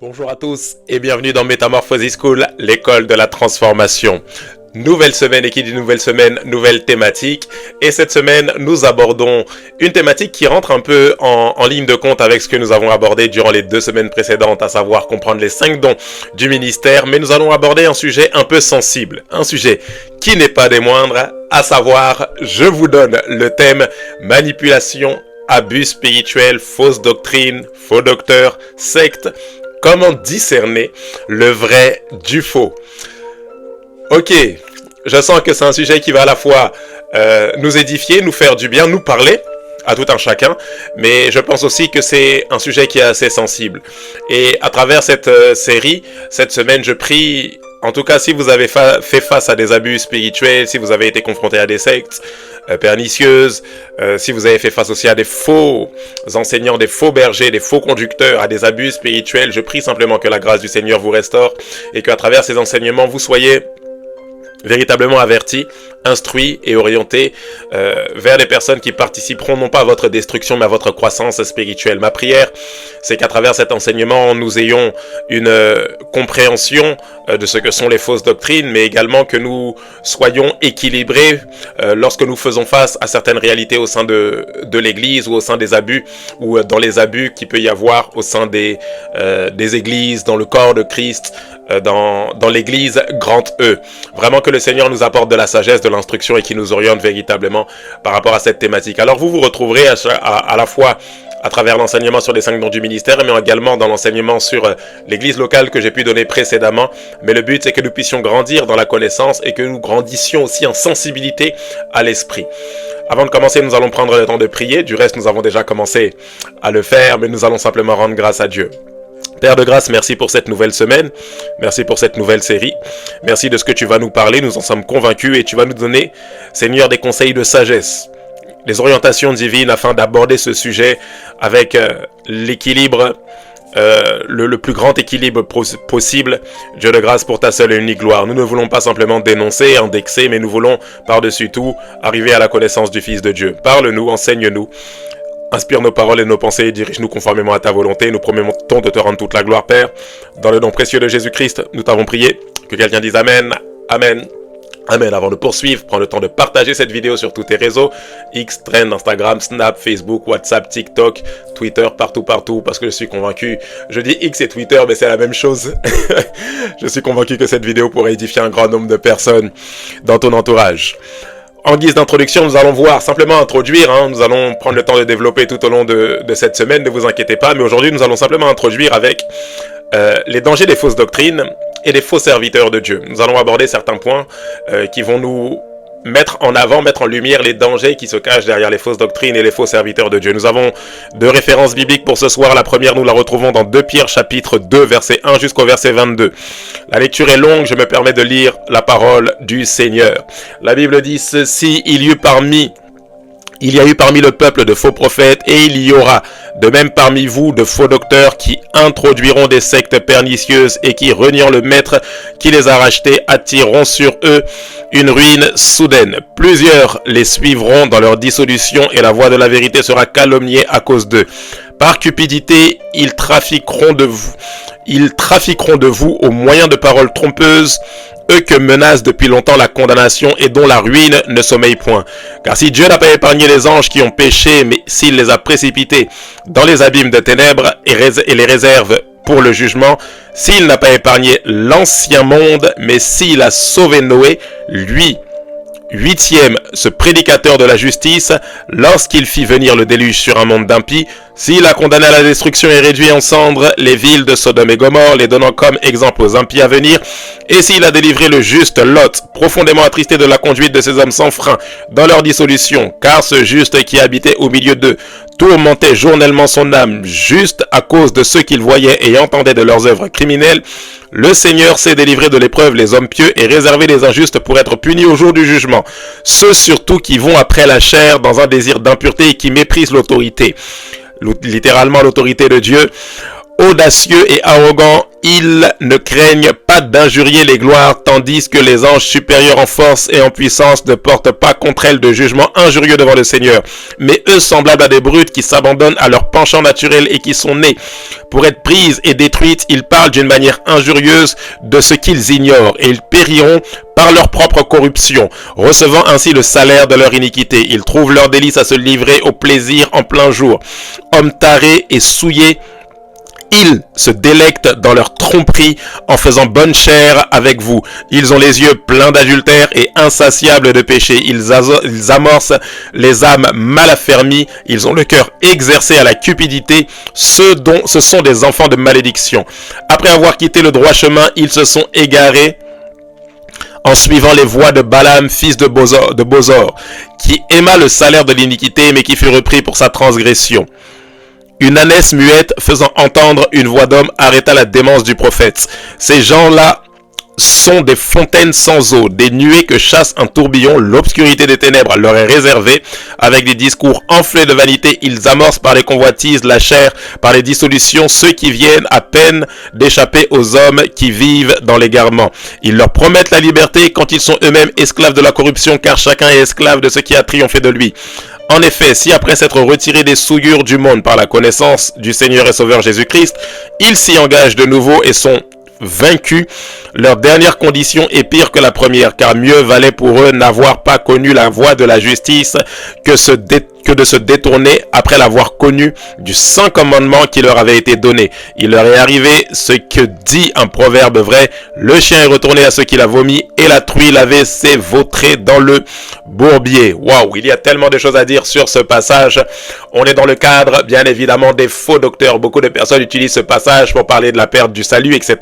Bonjour à tous et bienvenue dans Metamorphosis School, l'école de la transformation. Nouvelle semaine et qui dit nouvelle semaine, nouvelle thématique. Et cette semaine, nous abordons une thématique qui rentre un peu en ligne de compte avec ce que nous avons abordé durant les 2 semaines précédentes, à savoir comprendre les 5 dons du ministère. Mais nous allons aborder un sujet un peu sensible, un sujet qui n'est pas des moindres, à savoir, je vous donne le thème manipulation, abus spirituel, fausse doctrine, faux docteur, secte. Comment discerner le vrai du faux? Ok, je sens que c'est un sujet qui va à la fois nous édifier, nous faire du bien, nous parler à tout un chacun, mais je pense aussi que c'est un sujet qui est assez sensible. Et à travers cette série, cette semaine, je prie, en tout cas si vous avez fait face à des abus spirituels, si vous avez été confronté à des sectes pernicieuses, si vous avez fait face aussi à des faux enseignants, des faux bergers, des faux conducteurs, à des abus spirituels, je prie simplement que la grâce du Seigneur vous restaure et qu'à travers ces enseignements, vous soyez véritablement avertis, instruits et orientés vers des personnes qui participeront non pas à votre destruction mais à votre croissance spirituelle. Ma prière, c'est qu'à travers cet enseignement, nous ayons une compréhension de ce que sont les fausses doctrines, mais également que nous soyons équilibrés lorsque nous faisons face à certaines réalités au sein de l'Église ou au sein des abus ou dans les abus qu'il peut y avoir au sein des églises, dans le corps de Christ, dans l'Église grand E. Vraiment que le Seigneur nous apporte de la sagesse, de l'instruction et qui nous oriente véritablement par rapport à cette thématique. Alors vous retrouverez à la fois à travers l'enseignement sur les 5 dons du ministère, mais également dans l'enseignement sur l'église locale que j'ai pu donner précédemment. Mais le but, c'est que nous puissions grandir dans la connaissance et que nous grandissions aussi en sensibilité à l'esprit. Avant de commencer, nous allons prendre le temps de prier. Du reste, nous avons déjà commencé à le faire, mais nous allons simplement rendre grâce à Dieu. Père de grâce, merci pour cette nouvelle semaine, merci pour cette nouvelle série, merci de ce que tu vas nous parler, nous en sommes convaincus et tu vas nous donner, Seigneur, des conseils de sagesse, des orientations divines afin d'aborder ce sujet avec l'équilibre, le plus grand équilibre possible. Dieu de grâce pour ta seule et unique gloire. Nous ne voulons pas simplement dénoncer, indexer, mais nous voulons par-dessus tout arriver à la connaissance du Fils de Dieu. Parle-nous, enseigne-nous. Inspire nos paroles et nos pensées et dirige-nous conformément à ta volonté. Nous promettons de te rendre toute la gloire, Père. Dans le nom précieux de Jésus-Christ, nous t'avons prié. Que quelqu'un dise Amen, Amen, Amen. Avant de poursuivre, prends le temps de partager cette vidéo sur tous tes réseaux. X, Trend, Instagram, Snap, Facebook, WhatsApp, TikTok, Twitter, partout, parce que je suis convaincu. Je dis X et Twitter, mais c'est la même chose. Je suis convaincu que cette vidéo pourrait édifier un grand nombre de personnes dans ton entourage. En guise d'introduction, nous allons simplement introduire, nous allons prendre le temps de développer tout au long de cette semaine, ne vous inquiétez pas, mais aujourd'hui nous allons simplement introduire avec les dangers des fausses doctrines et des faux serviteurs de Dieu. Nous allons aborder certains points qui vont nous mettre en lumière les dangers qui se cachent derrière les fausses doctrines et les faux serviteurs de Dieu. Nous avons 2 références bibliques pour ce soir. La première, nous la retrouvons dans 2 Pierre chapitre 2, verset 1 jusqu'au verset 22. La lecture est longue, je me permets de lire la parole du Seigneur. La Bible dit ceci, il y a eu parmi le peuple de faux prophètes et il y aura de même parmi vous de faux docteurs qui introduiront des sectes pernicieuses et qui, reniant le maître qui les a rachetés, attireront sur eux une ruine soudaine. Vous les suivront dans leur dissolution et la voie de la vérité sera calomniée à cause d'eux. Par cupidité, ils trafiqueront de vous au moyen de paroles trompeuses, eux que menace depuis longtemps la condamnation et dont la ruine ne sommeille point. Car si Dieu n'a pas épargné les anges qui ont péché, mais s'il les a précipités dans les abîmes de ténèbres et les réserve pour le jugement, s'il n'a pas épargné l'ancien monde, mais s'il a sauvé Noé, lui, 8e, ce prédicateur de la justice, lorsqu'il fit venir le déluge sur un monde d'impies, s'il a condamné à la destruction et réduit en cendres les villes de Sodome et Gomorrhe, les donnant comme exemple aux impies à venir, et s'il a délivré le juste Lot, profondément attristé de la conduite de ces hommes sans frein, dans leur dissolution, car ce juste qui habitait au milieu d'eux tourmentait journellement son âme, juste à cause de ceux qu'il voyait et entendait de leurs œuvres criminelles, le Seigneur sait délivrer de l'épreuve les hommes pieux et réserver les injustes pour être punis au jour du jugement. Ceux surtout qui vont après la chair dans un désir d'impureté et qui méprisent l'autorité. Littéralement l'autorité de Dieu. audacieux et arrogants, ils ne craignent pas d'injurier les gloires, tandis que les anges supérieurs en force et en puissance ne portent pas contre elles de jugement injurieux devant le Seigneur. Mais eux, semblables à des brutes qui s'abandonnent à leur penchant naturel et qui sont nés pour être prises et détruites, ils parlent d'une manière injurieuse de ce qu'ils ignorent, et ils périront par leur propre corruption, recevant ainsi le salaire de leur iniquité. Ils trouvent leur délice à se livrer au plaisir en plein jour. Hommes tarés et souillés, ils se délectent dans leur tromperie en faisant bonne chère avec vous. Ils ont les yeux pleins d'adultère et insatiables de péché. Ils amorcent les âmes mal affermies. Ils ont le cœur exercé à la cupidité. Ce sont des enfants de malédiction. Après avoir quitté le droit chemin, ils se sont égarés en suivant les voies de Balaam, fils de Bosor, qui aima le salaire de l'iniquité, mais qui fut repris pour sa transgression. Une ânesse muette faisant entendre une voix d'homme arrêta la démence du prophète. Ces gens-là sont des fontaines sans eau, des nuées que chasse un tourbillon. L'obscurité des ténèbres leur est réservée. Avec des discours enflés de vanité, ils amorcent par les convoitises la chair, par les dissolutions, ceux qui viennent à peine d'échapper aux hommes qui vivent dans l'égarement. Ils leur promettent la liberté quand ils sont eux-mêmes esclaves de la corruption, car chacun est esclave de ce qui a triomphé de lui. En effet, si après s'être retirés des souillures du monde par la connaissance du Seigneur et Sauveur Jésus-Christ, ils s'y engagent de nouveau et sont vaincus, leur dernière condition est pire que la première, car mieux valait pour eux n'avoir pas connu la voie de la justice que de se détourner après l'avoir connu du saint commandement qui leur avait été donné. Il leur est arrivé ce que dit un proverbe vrai: le chien est retourné à ce qu'il a vomi et la truie lavée s'est vautrée dans le bourbier. Waouh, il y a tellement de choses à dire sur ce passage. On est dans le cadre, bien évidemment, des faux docteurs. Beaucoup de personnes utilisent ce passage pour parler de la perte du salut, etc.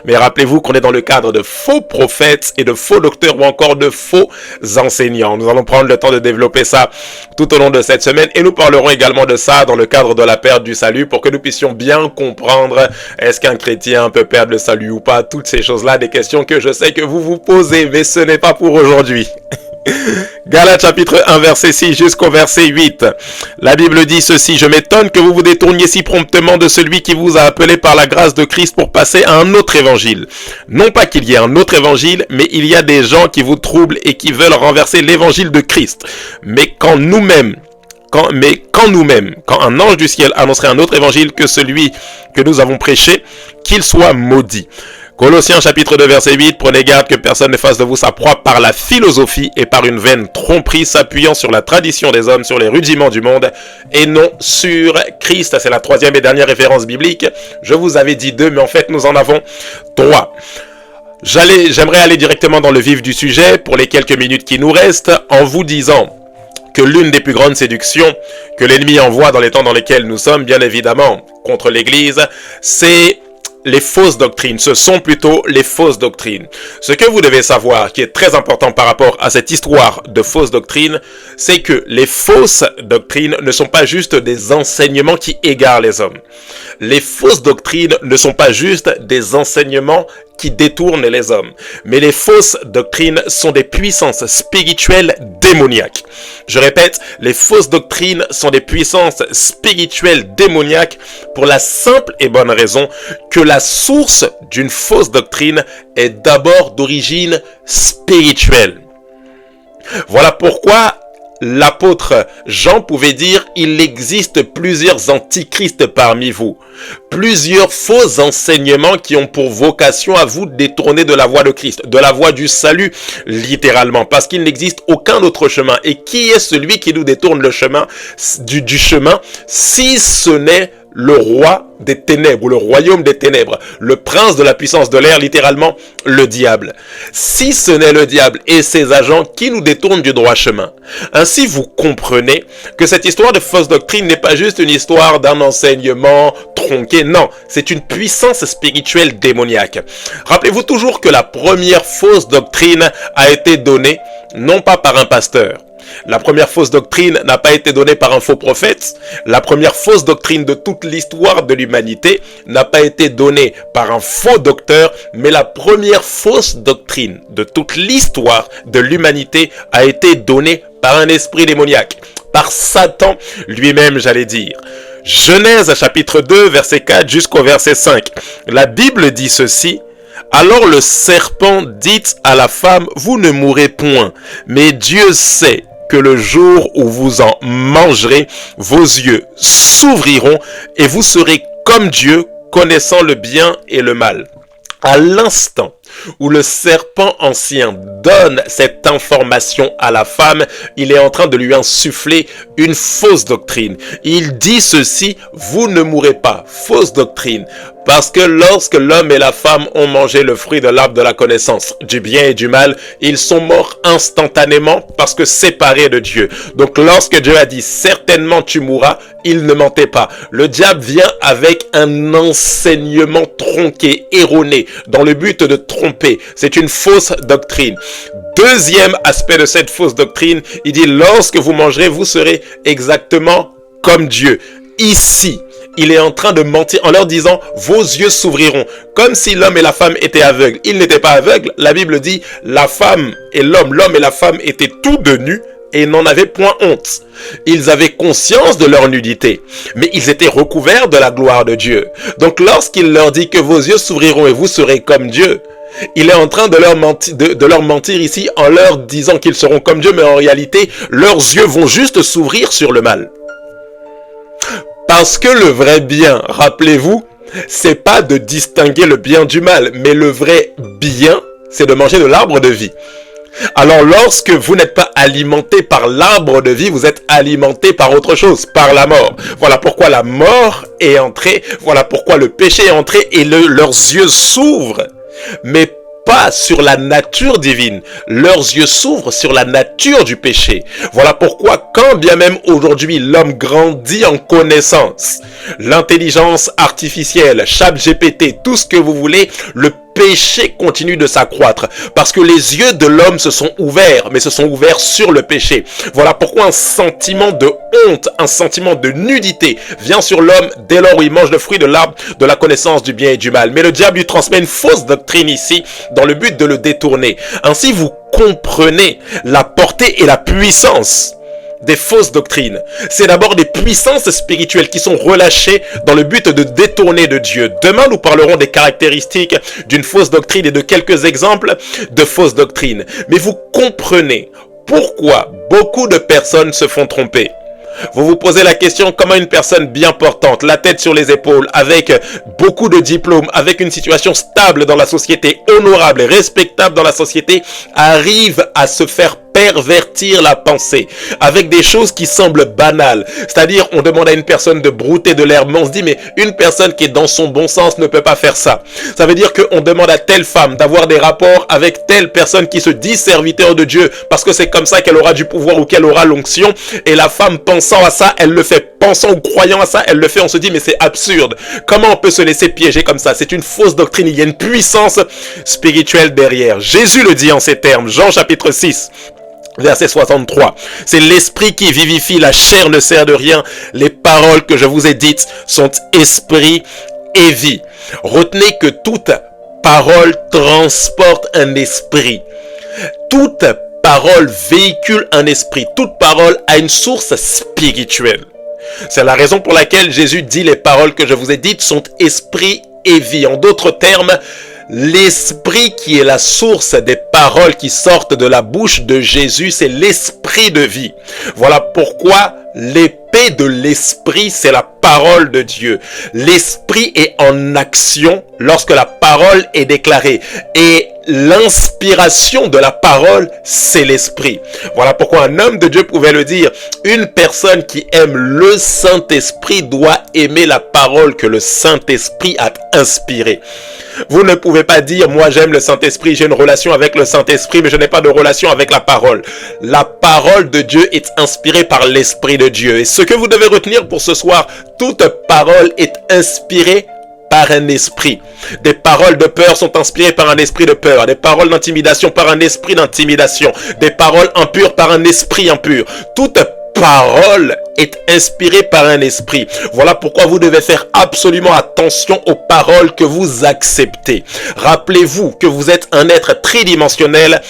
Mais rappelez-vous qu'on est dans le cadre de faux prophètes et de faux docteurs ou encore de faux enseignants. Nous allons prendre le temps de développer ça tout au long de cette semaine et nous parlerons également de ça dans le cadre de la perte du salut pour que nous puissions bien comprendre est-ce qu'un chrétien peut perdre le salut ou pas, toutes ces choses-là, des questions que je sais que vous vous posez, mais ce n'est pas pour aujourd'hui. Galates chapitre 1 verset 6 jusqu'au verset 8. La Bible dit ceci: je m'étonne que vous vous détourniez si promptement de celui qui vous a appelé par la grâce de Christ pour passer à un autre évangile. Non pas qu'il y ait un autre évangile, mais il y a des gens qui vous troublent et qui veulent renverser l'évangile de Christ. Mais quand un ange du ciel annoncerait un autre évangile que celui que nous avons prêché, qu'il soit maudit. Colossiens chapitre 2 verset 8, prenez garde que personne ne fasse de vous sa proie par la philosophie et par une vaine tromperie s'appuyant sur la tradition des hommes, sur les rudiments du monde et non sur Christ. C'est la troisième et dernière référence biblique. Je vous avais dit 2, mais en fait nous en avons 3. J'aimerais aller directement dans le vif du sujet pour les quelques minutes qui nous restent en vous disant que l'une des plus grandes séductions que l'ennemi envoie dans les temps dans lesquels nous sommes, bien évidemment, contre l'Église, c'est les fausses doctrines. Ce sont plutôt les fausses doctrines. Ce que vous devez savoir, qui est très important par rapport à cette histoire de fausses doctrines, c'est que les fausses doctrines ne sont pas juste des enseignements qui égarent les hommes. Les fausses doctrines ne sont pas juste des enseignements qui détournent les hommes. Mais les fausses doctrines sont des puissances spirituelles démoniaques. Je répète, les fausses doctrines sont des puissances spirituelles démoniaques pour la simple et bonne raison que la source d'une fausse doctrine est d'abord d'origine spirituelle. Voilà pourquoi l'apôtre Jean pouvait dire: il existe plusieurs antichrists parmi vous, plusieurs faux enseignements qui ont pour vocation à vous détourner de la voie de Christ, de la voie du salut, littéralement, parce qu'il n'existe aucun autre chemin. Et qui est celui qui nous détourne le chemin du chemin, si ce n'est le roi des ténèbres, ou le royaume des ténèbres, le prince de la puissance de l'air, littéralement le diable. Si ce n'est le diable et ses agents qui nous détournent du droit chemin. Ainsi, vous comprenez que cette histoire de fausse doctrine n'est pas juste une histoire d'un enseignement tronqué, non, c'est une puissance spirituelle démoniaque. Rappelez-vous toujours que la première fausse doctrine a été donnée, non pas par un pasteur. La première fausse doctrine n'a pas été donnée par un faux prophète. La première fausse doctrine de toute l'histoire de l'humanité n'a pas été donnée par un faux docteur, mais la première fausse doctrine de toute l'histoire de l'humanité a été donnée par un esprit démoniaque, par Satan lui-même, j'allais dire. Genèse chapitre 2, verset 4 jusqu'au verset 5. La Bible dit ceci. Alors le serpent dit à la femme, vous ne mourrez point, mais Dieu sait que le jour où vous en mangerez, vos yeux s'ouvriront et vous serez comme Dieu, connaissant le bien et le mal. À l'instant où le serpent ancien donne cette information à la femme, il est en train de lui insuffler une fausse doctrine. Il dit ceci, vous ne mourrez pas. Fausse doctrine. Parce que lorsque l'homme et la femme ont mangé le fruit de l'arbre de la connaissance du bien et du mal, ils sont morts instantanément parce que séparés de Dieu. Donc lorsque Dieu a dit certainement tu mourras, il ne mentait pas. Le diable vient avec un enseignement tronqué, erroné, dans le but de tromper. C'est une fausse doctrine. Deuxième aspect de cette fausse doctrine, il dit lorsque vous mangerez, vous serez exactement comme Dieu. Ici, il est en train de mentir en leur disant vos yeux s'ouvriront, comme si l'homme et la femme étaient aveugles. Ils n'étaient pas aveugles. La Bible dit la femme et l'homme et la femme étaient tous deux nus et n'en avaient point honte. Ils avaient conscience de leur nudité, mais ils étaient recouverts de la gloire de Dieu. Donc lorsqu'il leur dit que vos yeux s'ouvriront et vous serez comme Dieu, il est en train de leur mentir ici en leur disant qu'ils seront comme Dieu, mais en réalité, leurs yeux vont juste s'ouvrir sur le mal. Parce que le vrai bien, rappelez-vous, c'est pas de distinguer le bien du mal, mais le vrai bien, c'est de manger de l'arbre de vie. Alors lorsque vous n'êtes pas alimenté par l'arbre de vie, vous êtes alimenté par autre chose, par la mort. Voilà pourquoi la mort est entrée, voilà pourquoi le péché est entré et leurs yeux s'ouvrent. Mais pas sur la nature divine. Leurs yeux s'ouvrent sur la nature du péché. Voilà pourquoi, quand bien même aujourd'hui l'homme grandit en connaissance, l'intelligence artificielle, ChatGPT, tout ce que vous voulez, le péché continue de s'accroître parce que les yeux de l'homme se sont ouverts, mais se sont ouverts sur le péché. Voilà pourquoi un sentiment de honte, un sentiment de nudité vient sur l'homme dès lors où il mange le fruit de l'arbre de la connaissance du bien et du mal. Mais le diable lui transmet une fausse doctrine ici dans le but de le détourner. Ainsi, vous comprenez la portée et la puissance des fausses doctrines. C'est d'abord des puissances spirituelles qui sont relâchées dans le but de détourner de Dieu. Demain, nous parlerons des caractéristiques d'une fausse doctrine et de quelques exemples de fausses doctrines. Mais vous comprenez pourquoi beaucoup de personnes se font tromper. Vous vous posez la question comment une personne bien portante, la tête sur les épaules, avec beaucoup de diplômes, avec une situation stable dans la société, honorable et respectable dans la société, arrive à se faire pervertir la pensée avec des choses qui semblent banales. C'est-à-dire, on demande à une personne de brouter de l'herbe, mais on se dit, mais une personne qui est dans son bon sens ne peut pas faire ça. Ça veut dire qu'on demande à telle femme d'avoir des rapports avec telle personne qui se dit serviteur de Dieu, parce que c'est comme ça qu'elle aura du pouvoir ou qu'elle aura l'onction, et la femme pensant à ça, elle le fait. Pensant ou croyant à ça, elle le fait, on se dit, mais c'est absurde. Comment on peut se laisser piéger comme ça? C'est une fausse doctrine, il y a une puissance spirituelle derrière. Jésus le dit en ces termes, Jean chapitre 6. Verset 63, c'est l'esprit qui vivifie, la chair ne sert de rien. Les paroles que je vous ai dites sont esprit et vie. Retenez que toute parole transporte un esprit. Toute parole véhicule un esprit. Toute parole a une source spirituelle. C'est la raison pour laquelle Jésus dit les paroles que je vous ai dites sont esprit et vie. En d'autres termes, l'esprit qui est la source des paroles qui sortent de la bouche de Jésus, c'est l'esprit de vie. Voilà pourquoi l'épée de l'esprit, c'est la parole de Dieu. L'esprit est en action lorsque la parole est déclarée. Et l'inspiration de la parole, c'est l'esprit. Voilà pourquoi un homme de Dieu pouvait le dire. Une personne qui aime le Saint-Esprit doit aimer la parole que le Saint-Esprit a inspirée. Vous ne pouvez pas dire, moi j'aime le Saint-Esprit, j'ai une relation avec le Saint-Esprit, mais je n'ai pas de relation avec la parole. La parole de Dieu est inspirée par l'Esprit de Dieu. Et ce que vous devez retenir pour ce soir, toute parole est inspirée par un esprit. Des paroles de peur sont inspirées par un esprit de peur. Des paroles d'intimidation par un esprit d'intimidation. Des paroles impures par un esprit impur. Toute parole est inspirée par un esprit. Voilà pourquoi vous devez faire absolument attention aux paroles que vous acceptez. Rappelez-vous que vous êtes un être tridimensionnel,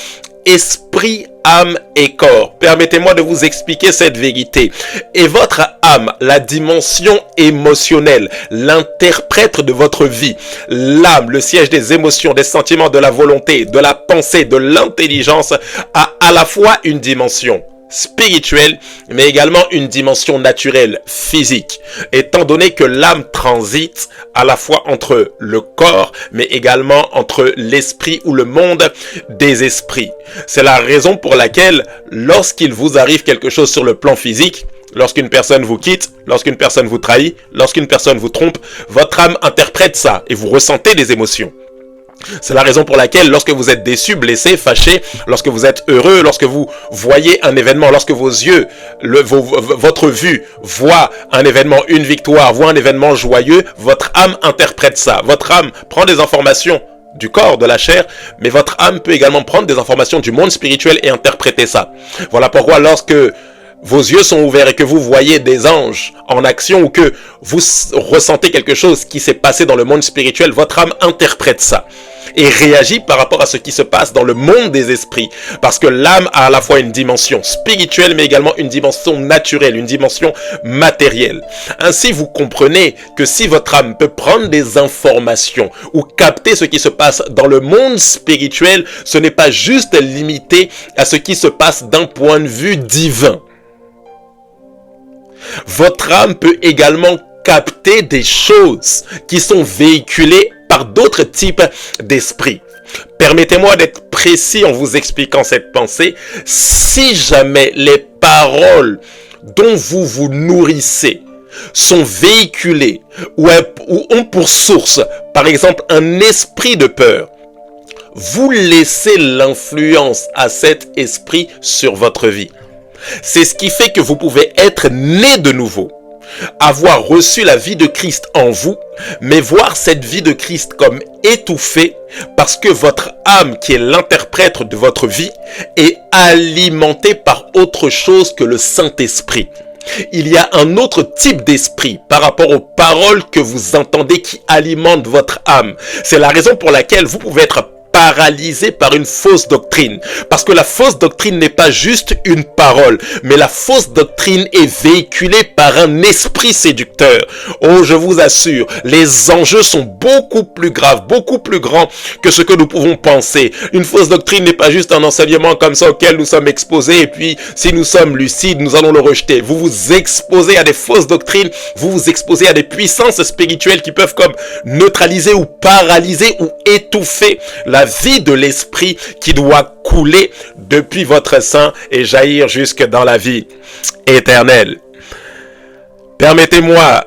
esprit, âme et corps. Permettez-moi de vous expliquer cette vérité. Et votre âme, la dimension émotionnelle, l'interprète de votre vie, l'âme, le siège des émotions, des sentiments, de la volonté, de la pensée, de l'intelligence, a à la fois une dimension spirituelle, mais également une dimension naturelle, physique, étant donné que l'âme transite à la fois entre le corps, mais également entre l'esprit ou le monde des esprits. C'est la raison pour laquelle, lorsqu'il vous arrive quelque chose sur le plan physique, lorsqu'une personne vous quitte, lorsqu'une personne vous trahit, lorsqu'une personne vous trompe, votre âme interprète ça et vous ressentez des émotions. C'est la raison pour laquelle lorsque vous êtes déçu, blessé, fâché, lorsque vous êtes heureux, lorsque vous voyez un événement, lorsque vos yeux, votre vue voit un événement, une victoire, voit un événement joyeux, votre âme interprète ça. Votre âme prend des informations du corps, de la chair, mais votre âme peut également prendre des informations du monde spirituel et interpréter ça. Voilà pourquoi lorsque vos yeux sont ouverts et que vous voyez des anges en action ou que vous ressentez quelque chose qui s'est passé dans le monde spirituel, votre âme interprète ça et réagit par rapport à ce qui se passe dans le monde des esprits. Parce que l'âme a à la fois une dimension spirituelle, mais également une dimension naturelle, une dimension matérielle. Ainsi, vous comprenez que si votre âme peut prendre des informations ou capter ce qui se passe dans le monde spirituel, ce n'est pas juste limité à ce qui se passe d'un point de vue divin. Votre âme peut également capter des choses qui sont véhiculées par d'autres types d'esprits. Permettez-moi d'être précis en vous expliquant cette pensée. Si jamais les paroles dont vous vous nourrissez sont véhiculées ou ont pour source, par exemple, un esprit de peur, vous laissez l'influence à cet esprit sur votre vie. C'est ce qui fait que vous pouvez être né de nouveau, avoir reçu la vie de Christ en vous, mais voir cette vie de Christ comme étouffée parce que votre âme, qui est l'interprète de votre vie, est alimentée par autre chose que le Saint-Esprit. Il y a un autre type d'esprit par rapport aux paroles que vous entendez qui alimentent votre âme. C'est la raison pour laquelle vous pouvez être paralysé par une fausse doctrine. Parce que la fausse doctrine n'est pas juste une parole, mais la fausse doctrine est véhiculée par un esprit séducteur. Oh, je vous assure, les enjeux sont beaucoup plus graves, beaucoup plus grands que ce que nous pouvons penser. Une fausse doctrine n'est pas juste un enseignement comme ça auquel nous sommes exposés et puis si nous sommes lucides, nous allons le rejeter. Vous vous exposez à des fausses doctrines, vous vous exposez à des puissances spirituelles qui peuvent comme neutraliser ou paralyser ou étouffer la vie de l'esprit qui doit couler depuis votre sein et jaillir jusque dans la vie éternelle. Permettez-moi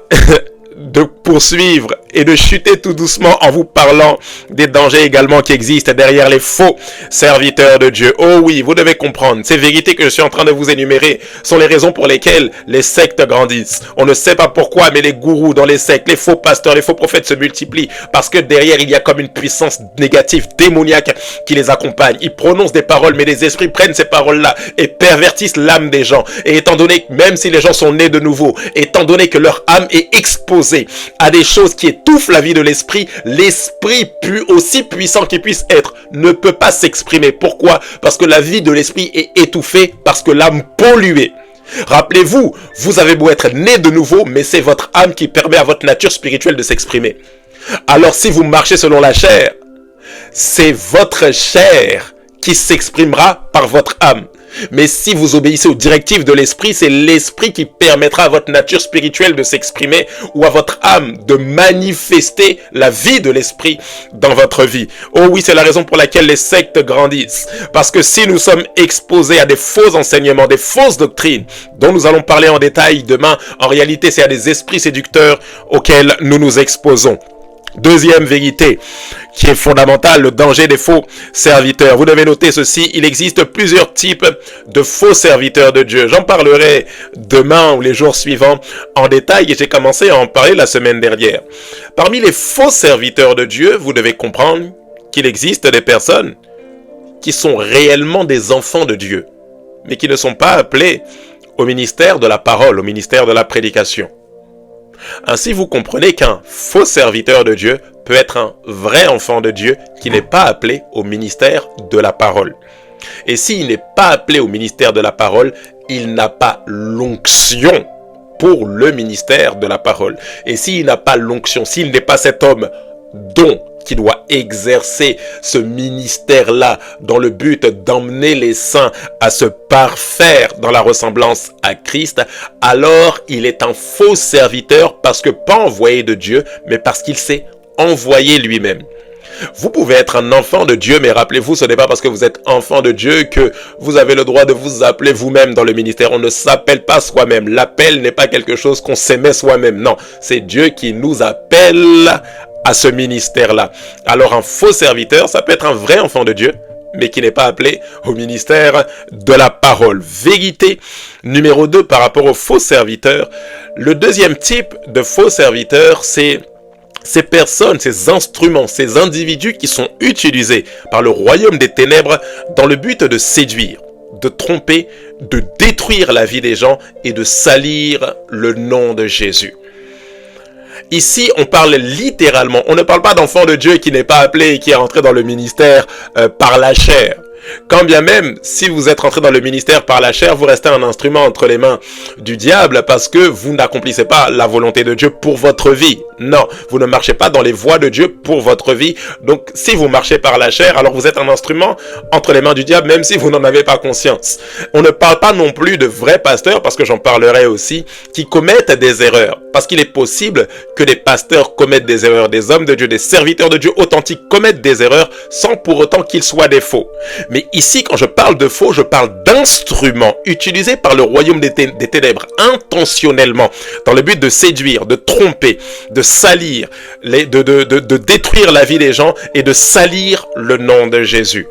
de poursuivre et de chuter tout doucement en vous parlant des dangers également qui existent derrière les faux serviteurs de Dieu. Oh oui, vous devez comprendre, ces vérités que je suis en train de vous énumérer sont les raisons pour lesquelles les sectes grandissent. On ne sait pas pourquoi, mais les gourous dans les sectes, les faux pasteurs, les faux prophètes se multiplient parce que derrière il y a comme une puissance négative, démoniaque qui les accompagne. Ils prononcent des paroles, mais les esprits prennent ces paroles-là et pervertissent l'âme des gens. Et étant donné que même si les gens sont nés de nouveau, étant donné que leur âme est exposée à des choses qui étouffent la vie de l'esprit aussi puissant qu'il puisse être ne peut pas s'exprimer. Pourquoi? Parce que la vie de l'esprit est étouffée, parce que l'âme polluée. Rappelez-vous, vous avez beau être né de nouveau, mais c'est votre âme qui permet à votre nature spirituelle de s'exprimer. Alors si vous marchez selon la chair, c'est votre chair qui s'exprimera par votre âme. Mais si vous obéissez aux directives de l'esprit, c'est l'esprit qui permettra à votre nature spirituelle de s'exprimer ou à votre âme de manifester la vie de l'esprit dans votre vie. Oh oui, c'est la raison pour laquelle les sectes grandissent. Parce que si nous sommes exposés à des faux enseignements, des fausses doctrines, dont nous allons parler en détail demain, en réalité, c'est à des esprits séducteurs auxquels nous nous exposons. Deuxième vérité qui est fondamentale, le danger des faux serviteurs. Vous devez noter ceci, il existe plusieurs types de faux serviteurs de Dieu. J'en parlerai demain ou les jours suivants en détail et j'ai commencé à en parler la semaine dernière. Parmi les faux serviteurs de Dieu, vous devez comprendre qu'il existe des personnes qui sont réellement des enfants de Dieu, mais qui ne sont pas appelés au ministère de la parole, au ministère de la prédication. Ainsi, vous comprenez qu'un faux serviteur de Dieu peut être un vrai enfant de Dieu qui n'est pas appelé au ministère de la parole. Et s'il n'est pas appelé au ministère de la parole, il n'a pas l'onction pour le ministère de la parole. Et s'il n'a pas l'onction, s'il n'est pas cet homme dont qui doit exercer ce ministère-là dans le but d'emmener les saints à se parfaire dans la ressemblance à Christ, alors il est un faux serviteur parce que pas envoyé de Dieu, mais parce qu'il s'est envoyé lui-même. Vous pouvez être un enfant de Dieu, mais rappelez-vous, ce n'est pas parce que vous êtes enfant de Dieu que vous avez le droit de vous appeler vous-même dans le ministère. On ne s'appelle pas soi-même. L'appel n'est pas quelque chose qu'on s'émet soi-même. Non, c'est Dieu qui nous appelle à ce ministère-là. Alors un faux serviteur, ça peut être un vrai enfant de Dieu, mais qui n'est pas appelé au ministère de la parole. Vérité numéro 2 par rapport aux faux serviteurs. Le deuxième type de faux serviteurs, c'est ces personnes, ces instruments, ces individus qui sont utilisés par le royaume des ténèbres dans le but de séduire, de tromper, de détruire la vie des gens et de salir le nom de Jésus. Ici, on parle littéralement, on ne parle pas d'enfant de Dieu qui n'est pas appelé et qui est rentré dans le ministère par la chair. Quand bien même, si vous êtes rentré dans le ministère par la chair, vous restez un instrument entre les mains du diable parce que vous n'accomplissez pas la volonté de Dieu pour votre vie. Non, vous ne marchez pas dans les voies de Dieu pour votre vie. Donc, si vous marchez par la chair, alors vous êtes un instrument entre les mains du diable, même si vous n'en avez pas conscience. On ne parle pas non plus de vrais pasteurs, parce que j'en parlerai aussi, qui commettent des erreurs. Parce qu'il est possible que des pasteurs commettent des erreurs, des hommes de Dieu, des serviteurs de Dieu authentiques commettent des erreurs sans pour autant qu'ils soient des faux. Mais ici, quand je parle de faux, je parle d'instruments utilisés par le royaume des ténèbres intentionnellement, dans le but de séduire, de tromper, de salir, de détruire la vie des gens et de salir le nom de Jésus.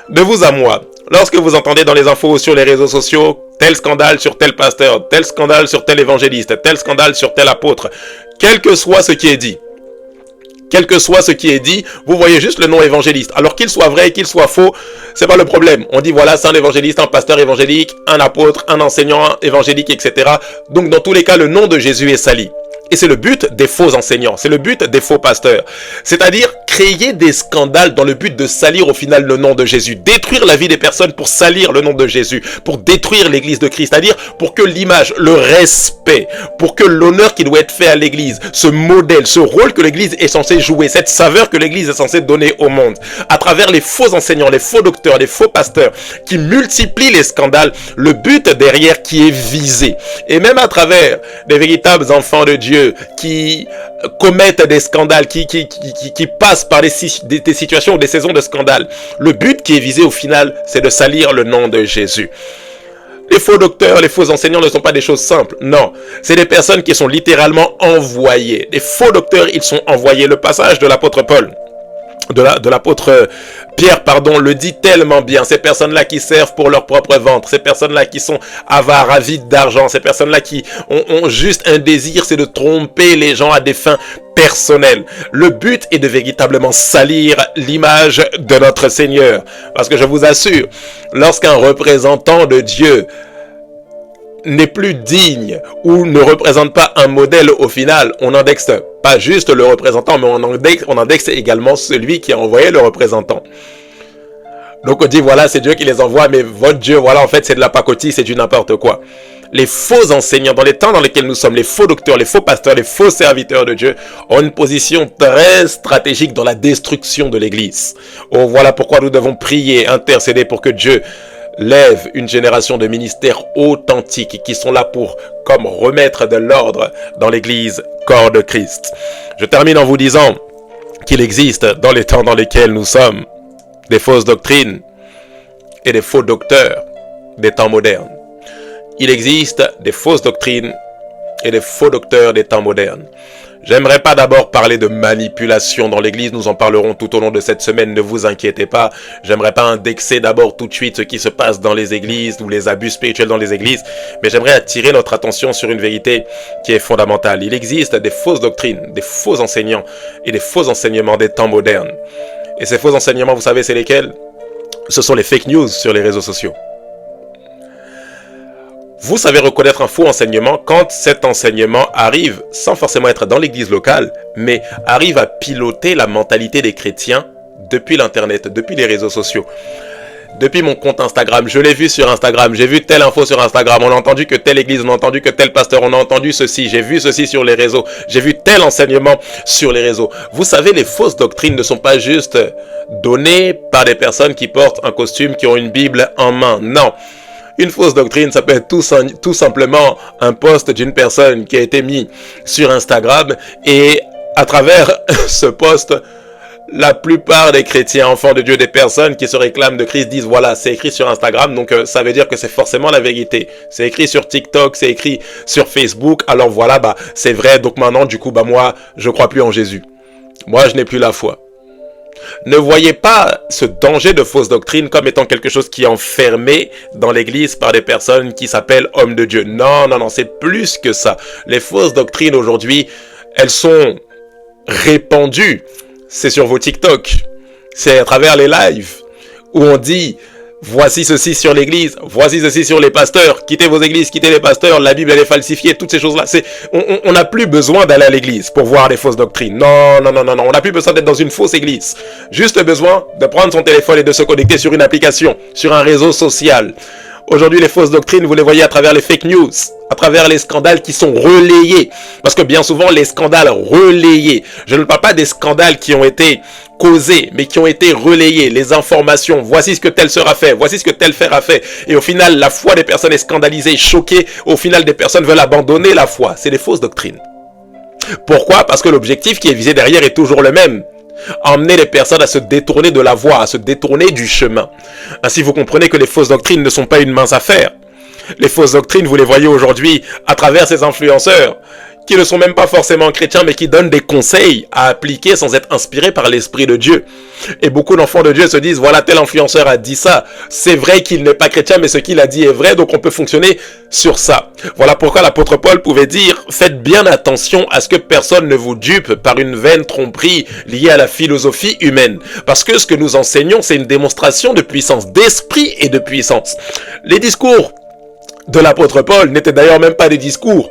De vous à moi, lorsque vous entendez dans les infos sur les réseaux sociaux, tel scandale sur tel pasteur, tel scandale sur tel évangéliste, tel scandale sur tel apôtre, quel que soit ce qui est dit, vous voyez juste le nom évangéliste. Alors qu'il soit vrai, qu'il soit faux, c'est pas le problème. On dit voilà, c'est un évangéliste, un pasteur évangélique, un apôtre, un enseignant évangélique, etc. Donc dans tous les cas, le nom de Jésus est sali. Et c'est le but des faux enseignants, c'est le but des faux pasteurs. C'est-à-dire créer des scandales dans le but de salir au final le nom de Jésus. Détruire la vie des personnes pour salir le nom de Jésus. Pour détruire l'église de Christ. C'est-à-dire pour que l'image, le respect, pour que l'honneur qui doit être fait à l'église, ce modèle, ce rôle que l'église est censée jouer, cette saveur que l'église est censée donner au monde, à travers les faux enseignants, les faux docteurs, les faux pasteurs, qui multiplient les scandales, le but derrière qui est visé. Et même à travers des véritables enfants de Dieu, qui commettent des scandales, qui passent par des situations ou des saisons de scandale. Le but qui est visé au final, c'est de salir le nom de Jésus. Les faux docteurs, les faux enseignants ne sont pas des choses simples. Non, c'est des personnes qui sont littéralement envoyées. Les faux docteurs, ils sont envoyés. Le passage de l'apôtre Paul, de l'apôtre Pierre, le dit tellement bien. Ces personnes-là qui servent pour leur propre ventre, ces personnes-là qui sont avares, avides d'argent, ces personnes-là qui ont juste un désir, c'est de tromper les gens à des fins personnelles. Le but est de véritablement salir l'image de notre Seigneur. Parce que je vous assure, lorsqu'un représentant de Dieu n'est plus digne ou ne représente pas un modèle au final, on indexe pas juste le représentant, mais on indexe également celui qui a envoyé le représentant. Donc on dit voilà, c'est Dieu qui les envoie, mais votre Dieu, voilà, en fait c'est de la pacotille, c'est du n'importe quoi. Les faux enseignants, dans les temps dans lesquels nous sommes, les faux docteurs, les faux pasteurs, les faux serviteurs de Dieu, ont une position très stratégique dans la destruction de l'Église. Oh, voilà pourquoi nous devons prier, intercéder pour que Dieu lève une génération de ministères authentiques qui sont là pour comme remettre de l'ordre dans l'église corps de Christ. Je termine en vous disant qu'il existe dans les temps dans lesquels nous sommes des fausses doctrines et des faux docteurs des temps modernes. Il existe des fausses doctrines et des faux docteurs des temps modernes. J'aimerais pas d'abord parler de manipulation dans l'église, nous en parlerons tout au long de cette semaine, ne vous inquiétez pas. J'aimerais pas indexer d'abord tout de suite ce qui se passe dans les églises ou les abus spirituels dans les églises, mais j'aimerais attirer notre attention sur une vérité qui est fondamentale. Il existe des fausses doctrines, des faux enseignants et des faux enseignements des temps modernes. Et ces faux enseignements, vous savez c'est lesquels? Ce sont les fake news sur les réseaux sociaux. Vous savez reconnaître un faux enseignement quand cet enseignement arrive, sans forcément être dans l'église locale, mais arrive à piloter la mentalité des chrétiens depuis l'internet, depuis les réseaux sociaux. depuis mon compte Instagram. Je l'ai vu sur Instagram, j'ai vu telle info sur Instagram, on a entendu que telle église, on a entendu que tel pasteur, on a entendu ceci, j'ai vu ceci sur les réseaux, j'ai vu tel enseignement sur les réseaux. Vous savez, les fausses doctrines ne sont pas juste données par des personnes qui portent un costume, qui ont une Bible en main. Non. Une fausse doctrine, ça peut être tout simplement un post d'une personne qui a été mis sur Instagram et à travers ce post, la plupart des chrétiens, enfants de Dieu, des personnes qui se réclament de Christ disent voilà, c'est écrit sur Instagram, donc ça veut dire que c'est forcément la vérité. C'est écrit sur TikTok, c'est écrit sur Facebook, alors voilà, c'est vrai, donc maintenant, du coup, moi, je crois plus en Jésus. Moi, je n'ai plus la foi. Ne voyez pas ce danger de fausse doctrine comme étant quelque chose qui est enfermé dans l'église par des personnes qui s'appellent hommes de Dieu. Non, non, non, c'est plus que ça. Les fausses doctrines aujourd'hui, elles sont répandues. C'est sur vos TikTok. C'est à travers les lives où on dit voici ceci sur l'église, voici ceci sur les pasteurs, quittez vos églises, quittez les pasteurs, la Bible elle est falsifiée, toutes ces choses-là. On n'a plus besoin d'aller à l'église pour voir des fausses doctrines. Non, non, non, non, non, on n'a plus besoin d'être dans une fausse église. Juste besoin de prendre son téléphone et de se connecter sur une application, sur un réseau social. Aujourd'hui, les fausses doctrines, vous les voyez à travers les fake news, à travers les scandales qui sont relayés. Parce que bien souvent, les scandales relayés, je ne parle pas des scandales qui ont été causés, mais qui ont été relayés, les informations, voici ce que tel sera fait, voici ce que tel fera fait. Et au final, la foi des personnes est scandalisée, choquée. Au final, des personnes veulent abandonner la foi. C'est des fausses doctrines. Pourquoi? Parce que l'objectif qui est visé derrière est toujours le même. Emmener les personnes à se détourner de la voie, à se détourner du chemin. Ainsi, vous comprenez que les fausses doctrines ne sont pas une mince affaire. Les fausses doctrines, vous les voyez aujourd'hui à travers ces influenceurs qui ne sont même pas forcément chrétiens, mais qui donnent des conseils à appliquer sans être inspirés par l'Esprit de Dieu. Et beaucoup d'enfants de Dieu se disent, voilà, tel influenceur a dit ça. C'est vrai qu'il n'est pas chrétien, mais ce qu'il a dit est vrai, donc on peut fonctionner sur ça. Voilà pourquoi l'apôtre Paul pouvait dire, faites bien attention à ce que personne ne vous dupe par une vaine tromperie liée à la philosophie humaine. Parce que ce que nous enseignons, c'est une démonstration de puissance d'esprit et de puissance. Les discours de l'apôtre Paul n'étaient d'ailleurs même pas des discours.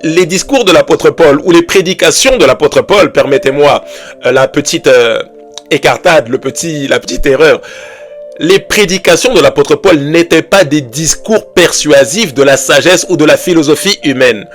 Les discours de l'apôtre Paul ou les prédications de l'apôtre Paul, permettez-moi la petite écartade, la petite erreur. Les prédications de l'apôtre Paul n'étaient pas des discours persuasifs de la sagesse ou de la philosophie humaine.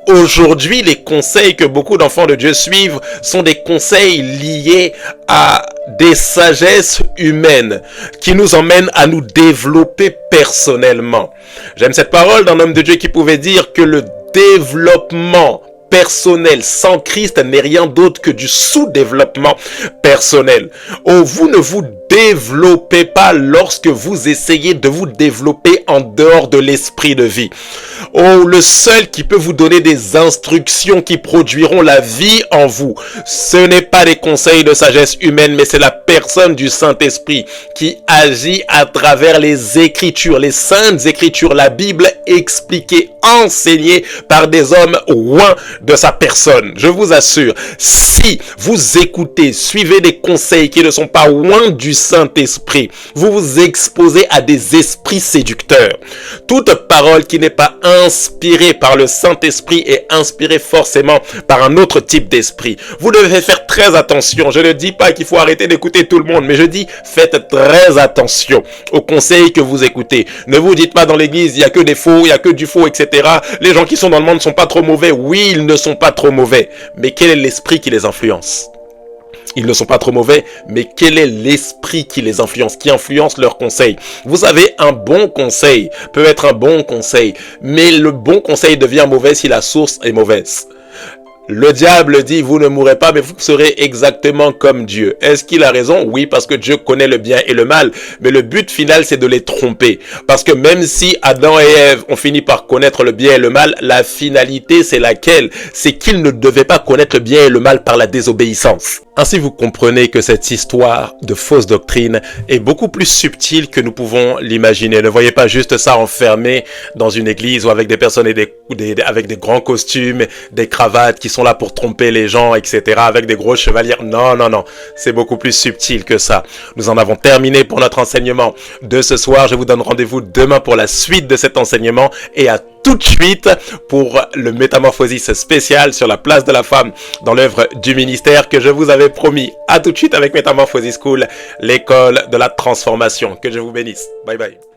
Aujourd'hui, les conseils que beaucoup d'enfants de Dieu suivent sont des conseils liés à des sagesses humaines qui nous emmènent à nous développer personnellement. J'aime cette parole d'un homme de Dieu qui pouvait dire que le développement personnel sans Christ n'est rien d'autre que du sous-développement personnel. Oh, vous ne vous développez pas lorsque vous essayez de vous développer en dehors de l'esprit de vie. Oh, le seul qui peut vous donner des instructions qui produiront la vie en vous, ce n'est pas les conseils de sagesse humaine, mais c'est la personne du Saint-Esprit qui agit à travers les Écritures, les Saintes Écritures, la Bible expliquée, enseignée par des hommes loin de sa personne. Je vous assure, si vous écoutez, suivez des conseils qui ne sont pas loin du Saint-Esprit, vous vous exposez à des esprits séducteurs. Toute parole qui n'est pas inspirée par le Saint-Esprit est inspirée forcément par un autre type d'esprit. Vous devez faire très attention. Je ne dis pas qu'il faut arrêter d'écouter tout le monde, mais je dis faites très attention aux conseils que vous écoutez. Ne vous dites pas dans l'église, il n'y a que des faux, il n'y a que du faux, etc. Les gens qui sont dans le monde ne sont pas trop mauvais. Oui, ils ne sont pas trop mauvais. Mais quel est l'esprit qui les influence? Ils ne sont pas trop mauvais, mais quel est l'esprit qui les influence, qui influence leurs conseils? Vous savez, un bon conseil peut être un bon conseil, mais le bon conseil devient mauvais si la source est mauvaise. Le diable dit, vous ne mourrez pas, mais vous serez exactement comme Dieu. Est-ce qu'il a raison? Oui, parce que Dieu connaît le bien et le mal. Mais le but final, c'est de les tromper. Parce que même si Adam et Ève ont fini par connaître le bien et le mal, la finalité, c'est laquelle? C'est qu'ils ne devaient pas connaître le bien et le mal par la désobéissance. Ainsi, vous comprenez que cette histoire de fausse doctrine est beaucoup plus subtile que nous pouvons l'imaginer. Ne voyez pas juste ça enfermé dans une église ou avec des personnes avec des grands costumes, des cravates qui sont là pour tromper les gens, etc. avec des grosses chevalières. Non, non, non. C'est beaucoup plus subtil que ça. Nous en avons terminé pour notre enseignement de ce soir. Je vous donne rendez-vous demain pour la suite de cet enseignement et à tout de suite pour le Métamorphosis spécial sur la place de la femme dans l'œuvre du ministère que je vous avais promis. À tout de suite avec Métamorphosis School, l'école de la transformation. Que je vous bénisse. Bye bye.